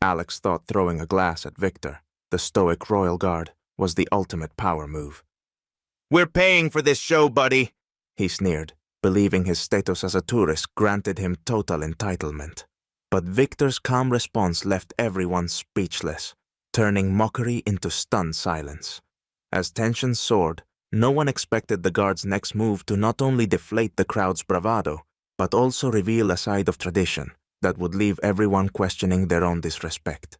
Alex thought throwing a glass at Viktor, the stoic royal guard, was the ultimate power move. "We're paying for this show, buddy," he sneered, believing his status as a tourist granted him total entitlement. But Viktor's calm response left everyone speechless, turning mockery into stunned silence. As tensions soared, no one expected the guard's next move to not only deflate the crowd's bravado, but also reveal a side of tradition that would leave everyone questioning their own disrespect.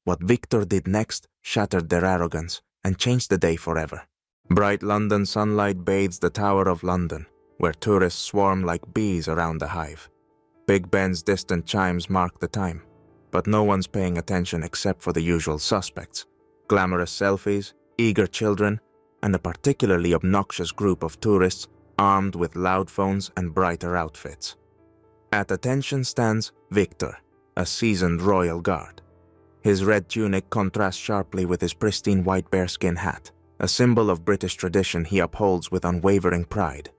What Viktor did next shattered their arrogance and changed the day forever. Bright London sunlight bathes the Tower of London, where tourists swarm like bees around the hive. Big Ben's distant chimes mark the time, but no one's paying attention except for the usual suspects: glamorous selfies, eager children, and a particularly obnoxious group of tourists armed with loud phones and brighter outfits. At attention stands Viktor, a seasoned royal guard. His red tunic contrasts sharply with his pristine white bearskin hat, a symbol of British tradition he upholds with unwavering pride.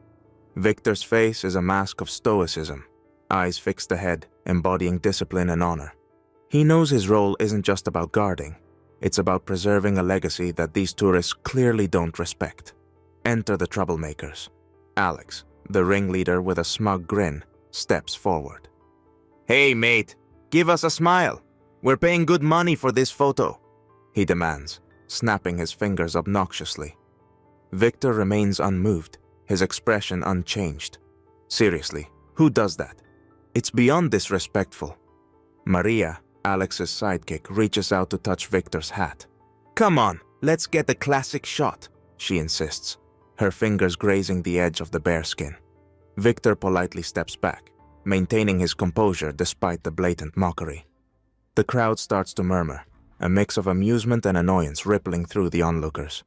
Viktor's face is a mask of stoicism, eyes fixed ahead, embodying discipline and honor. He knows his role isn't just about guarding. It's about preserving a legacy that these tourists clearly don't respect. Enter the troublemakers. Alex, the ringleader with a smug grin, steps forward. "Hey, mate, give us a smile. We're paying good money for this photo," he demands, snapping his fingers obnoxiously. Viktor remains unmoved, his expression unchanged. Seriously, who does that? It's beyond disrespectful. Maria, Alex's sidekick, reaches out to touch Viktor's hat. "Come on, let's get a classic shot," she insists, her fingers grazing the edge of the bearskin. Viktor politely steps back, maintaining his composure despite the blatant mockery. The crowd starts to murmur, a mix of amusement and annoyance rippling through the onlookers.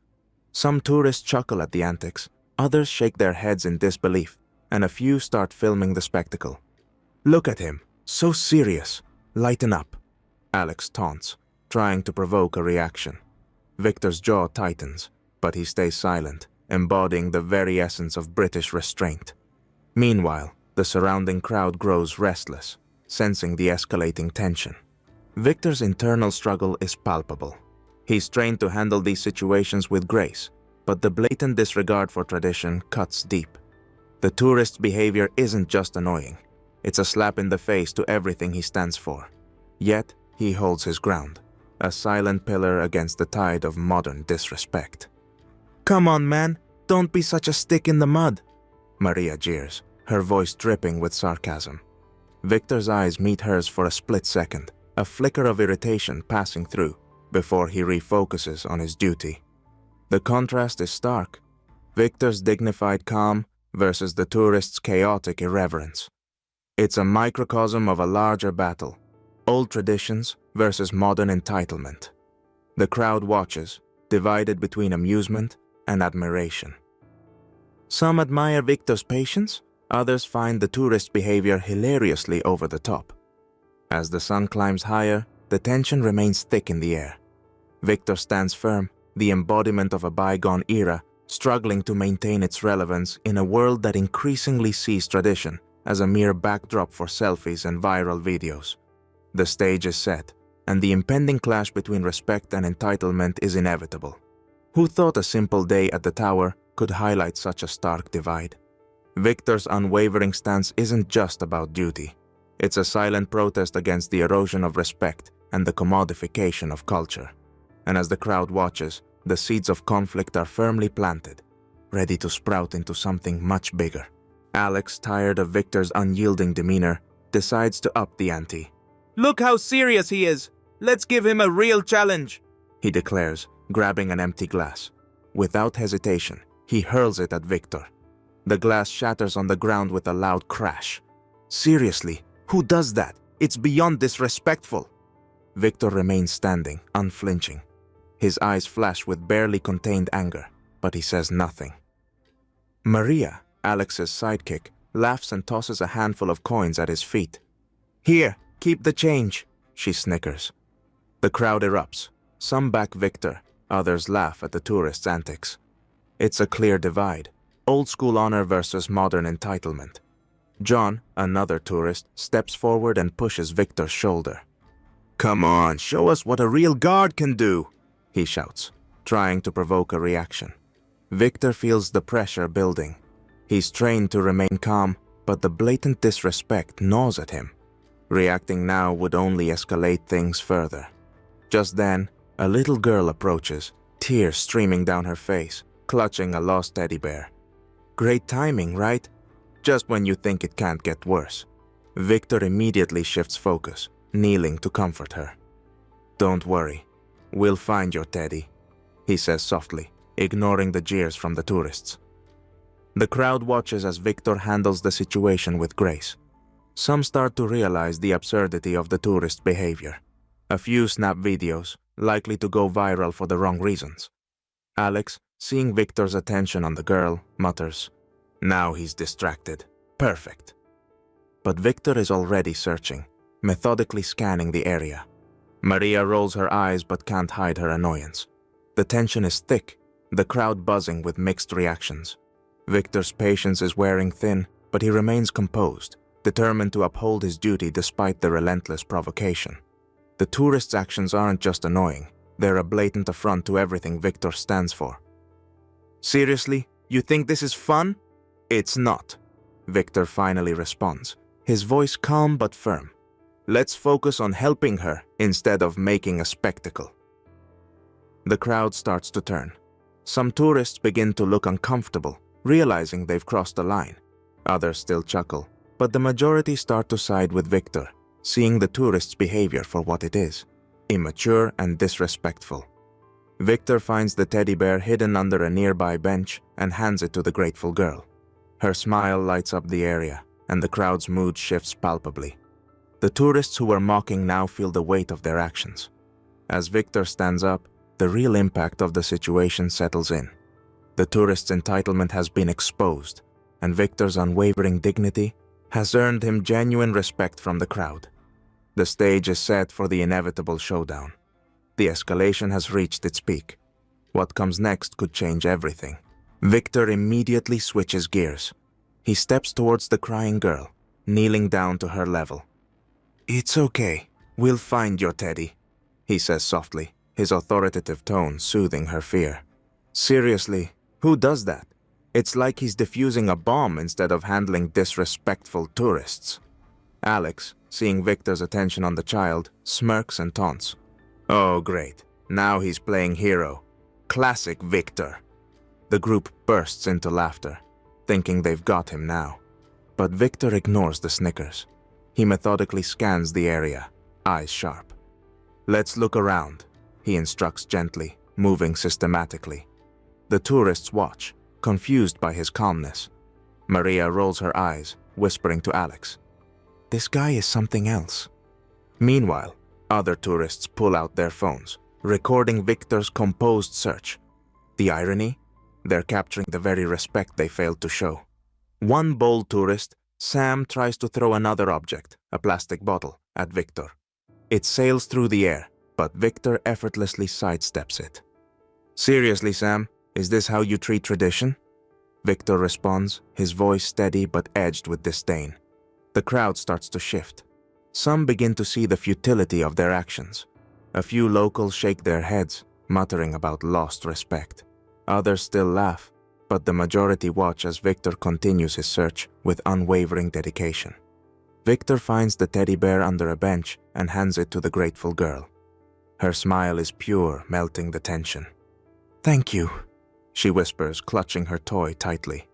Some tourists chuckle at the antics, others shake their heads in disbelief, and a few start filming the spectacle. "Look at him, so serious. Lighten up," Alex taunts, trying to provoke a reaction. Viktor's jaw tightens, but he stays silent, embodying the very essence of British restraint. Meanwhile, the surrounding crowd grows restless, sensing the escalating tension. Viktor's internal struggle is palpable. He's trained to handle these situations with grace, but the blatant disregard for tradition cuts deep. The tourist's behavior isn't just annoying. It's a slap in the face to everything he stands for. Yet, he holds his ground, a silent pillar against the tide of modern disrespect. "Come on, man, don't be such a stick in the mud," Maria jeers, her voice dripping with sarcasm. Viktor's eyes meet hers for a split second, a flicker of irritation passing through, before he refocuses on his duty. The contrast is stark. Viktor's dignified calm versus the tourist's chaotic irreverence. It's a microcosm of a larger battle, old traditions versus modern entitlement. The crowd watches, divided between amusement and admiration. Some admire Viktor's patience, others find the tourist's behavior hilariously over the top. As the sun climbs higher, the tension remains thick in the air. Viktor stands firm, the embodiment of a bygone era, struggling to maintain its relevance in a world that increasingly sees tradition as a mere backdrop for selfies and viral videos. The stage is set, and the impending clash between respect and entitlement is inevitable. Who thought a simple day at the tower could highlight such a stark divide? Viktor's unwavering stance isn't just about duty. It's a silent protest against the erosion of respect and the commodification of culture. And as the crowd watches, the seeds of conflict are firmly planted, ready to sprout into something much bigger. Alex, tired of Viktor's unyielding demeanor, decides to up the ante. "Look how serious he is! Let's give him a real challenge!" he declares, grabbing an empty glass. Without hesitation, he hurls it at Viktor. The glass shatters on the ground with a loud crash. "Seriously, who does that? It's beyond disrespectful!" Viktor remains standing, unflinching. His eyes flash with barely contained anger, but he says nothing. Maria, Alex's sidekick, laughs and tosses a handful of coins at his feet. "Here, keep the change," she snickers. The crowd erupts. Some back Viktor, others laugh at the tourists' antics. It's a clear divide, old-school honor versus modern entitlement. John, another tourist, steps forward and pushes Viktor's shoulder. Come on, show us what a real guard can do, he shouts, trying to provoke a reaction. Viktor feels the pressure building. He's trained to remain calm, but the blatant disrespect gnaws at him. Reacting now would only escalate things further. Just then, a little girl approaches, tears streaming down her face, clutching a lost teddy bear. Great timing, right? Just when you think it can't get worse. Viktor immediately shifts focus, kneeling to comfort her. Don't worry, we'll find your teddy, he says softly, ignoring the jeers from the tourists. The crowd watches as Viktor handles the situation with grace. Some start to realize the absurdity of the tourist behavior. A few snap videos, likely to go viral for the wrong reasons. Alex, seeing Viktor's attention on the girl, mutters, "Now he's distracted. Perfect." But Viktor is already searching, methodically scanning the area. Maria rolls her eyes but can't hide her annoyance. The tension is thick, the crowd buzzing with mixed reactions. Viktor's patience is wearing thin, but he remains composed, determined to uphold his duty despite the relentless provocation. The tourists' actions aren't just annoying, they're a blatant affront to everything Viktor stands for. Seriously, you think this is fun? It's not, Viktor finally responds, his voice calm but firm. Let's focus on helping her instead of making a spectacle. The crowd starts to turn. Some tourists begin to look uncomfortable, realizing they've crossed the line. Others still chuckle, but the majority start to side with Viktor, seeing the tourists' behavior for what it is, immature and disrespectful. Viktor finds the teddy bear hidden under a nearby bench and hands it to the grateful girl. Her smile lights up the area, and the crowd's mood shifts palpably. The tourists who were mocking now feel the weight of their actions. As Viktor stands up, the real impact of the situation settles in. The tourist's entitlement has been exposed, and Viktor's unwavering dignity has earned him genuine respect from the crowd. The stage is set for the inevitable showdown. The escalation has reached its peak. What comes next could change everything. Viktor immediately switches gears. He steps towards the crying girl, kneeling down to her level. "It's okay. We'll find your teddy," he says softly, his authoritative tone soothing her fear. Seriously, who does that? It's like he's defusing a bomb instead of handling disrespectful tourists. Alex, seeing Viktor's attention on the child, smirks and taunts. Oh great, now he's playing hero. Classic Viktor. The group bursts into laughter, thinking they've got him now. But Viktor ignores the snickers. He methodically scans the area, eyes sharp. "Let's look around," he instructs gently, moving systematically. The tourists watch, confused by his calmness. Maria rolls her eyes, whispering to Alex, "This guy is something else." Meanwhile, other tourists pull out their phones, recording Viktor's composed search. The irony? They're capturing the very respect they failed to show. One bold tourist, Sam, tries to throw another object, a plastic bottle, at Viktor. It sails through the air, but Viktor effortlessly sidesteps it. "Seriously, Sam, is this how you treat tradition?" Viktor responds, his voice steady but edged with disdain. The crowd starts to shift. Some begin to see the futility of their actions. A few locals shake their heads, muttering about lost respect. Others still laugh, but the majority watch as Viktor continues his search with unwavering dedication. Viktor finds the teddy bear under a bench and hands it to the grateful girl. Her smile is pure, melting the tension. "Thank you," she whispers, clutching her toy tightly.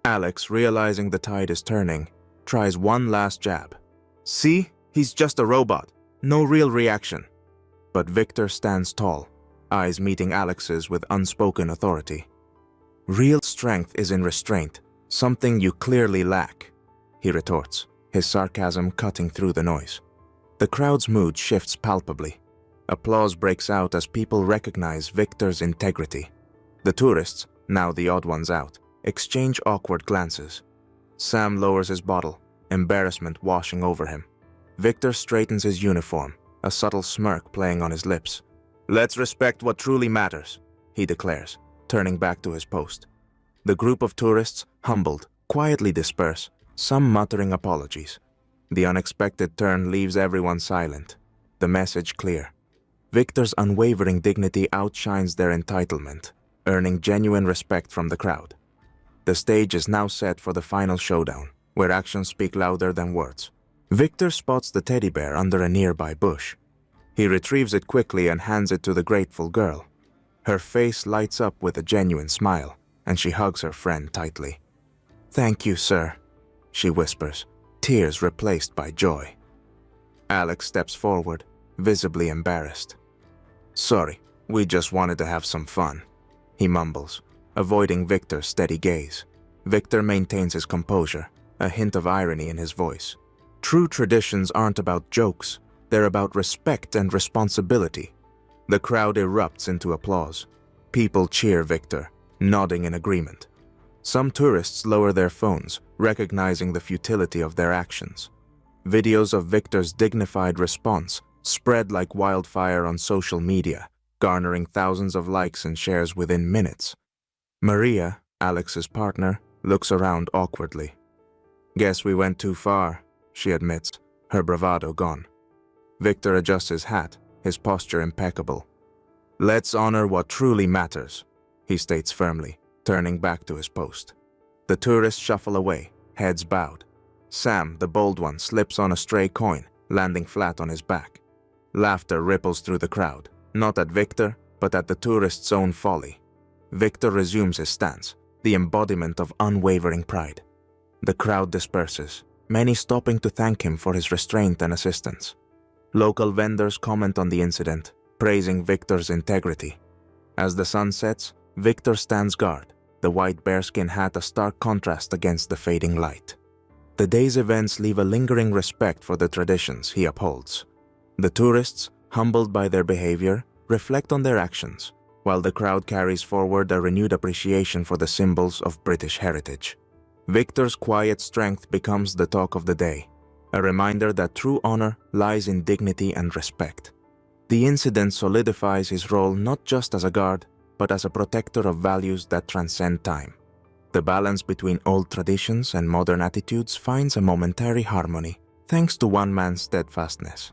Alex, realizing the tide is turning, tries one last jab. "See? He's just a robot. No real reaction." But Viktor stands tall, eyes meeting Alex's with unspoken authority. "Real strength is in restraint, something you clearly lack," he retorts, his sarcasm cutting through the noise. The crowd's mood shifts palpably. Applause breaks out as people recognize Viktor's integrity. The tourists, now the odd ones out, exchange awkward glances. Sam lowers his bottle, embarrassment washing over him. Viktor straightens his uniform, a subtle smirk playing on his lips. "Let's respect what truly matters," he declares, turning back to his post. The group of tourists, humbled, quietly disperse, some muttering apologies. The unexpected turn leaves everyone silent. the message clear. Viktor's unwavering dignity outshines their entitlement, earning genuine respect from the crowd. The stage is now set for the final showdown, where actions speak louder than words. Viktor spots the teddy bear under a nearby bush. He retrieves it quickly and hands it to the grateful girl. Her face lights up with a genuine smile, and she hugs her friend tightly. "Thank you, sir," she whispers, tears replaced by joy. Alex steps forward, visibly embarrassed. "Sorry, we just wanted to have some fun," he mumbles, avoiding Viktor's steady gaze. Viktor maintains his composure, a hint of irony in his voice. True traditions aren't about jokes, they're about respect and responsibility. The crowd erupts into applause. People cheer Viktor, nodding in agreement. Some tourists lower their phones, recognizing the futility of their actions. Videos of Viktor's dignified response spread like wildfire on social media, garnering thousands of likes and shares within minutes. Maria, Alex's partner, looks around awkwardly. "Guess we went too far," she admits, her bravado gone. Viktor adjusts his hat, his posture impeccable. "Let's honor what truly matters," he states firmly, turning back to his post. The tourists shuffle away, heads bowed. Sam, the bold one, slips on a stray coin, landing flat on his back. Laughter ripples through the crowd, not at Viktor, but at the tourist's own folly. Viktor resumes his stance, the embodiment of unwavering pride. The crowd disperses, many stopping to thank him for his restraint and assistance. Local vendors comment on the incident, praising Viktor's integrity. As the sun sets, Viktor stands guard, the white bearskin hat a stark contrast against the fading light. The day's events leave a lingering respect for the traditions he upholds. The tourists, humbled by their behavior, reflect on their actions, while the crowd carries forward a renewed appreciation for the symbols of British heritage. Viktor's quiet strength becomes the talk of the day, a reminder that true honor lies in dignity and respect. The incident solidifies his role not just as a guard, but as a protector of values that transcend time. The balance between old traditions and modern attitudes finds a momentary harmony, thanks to one man's steadfastness.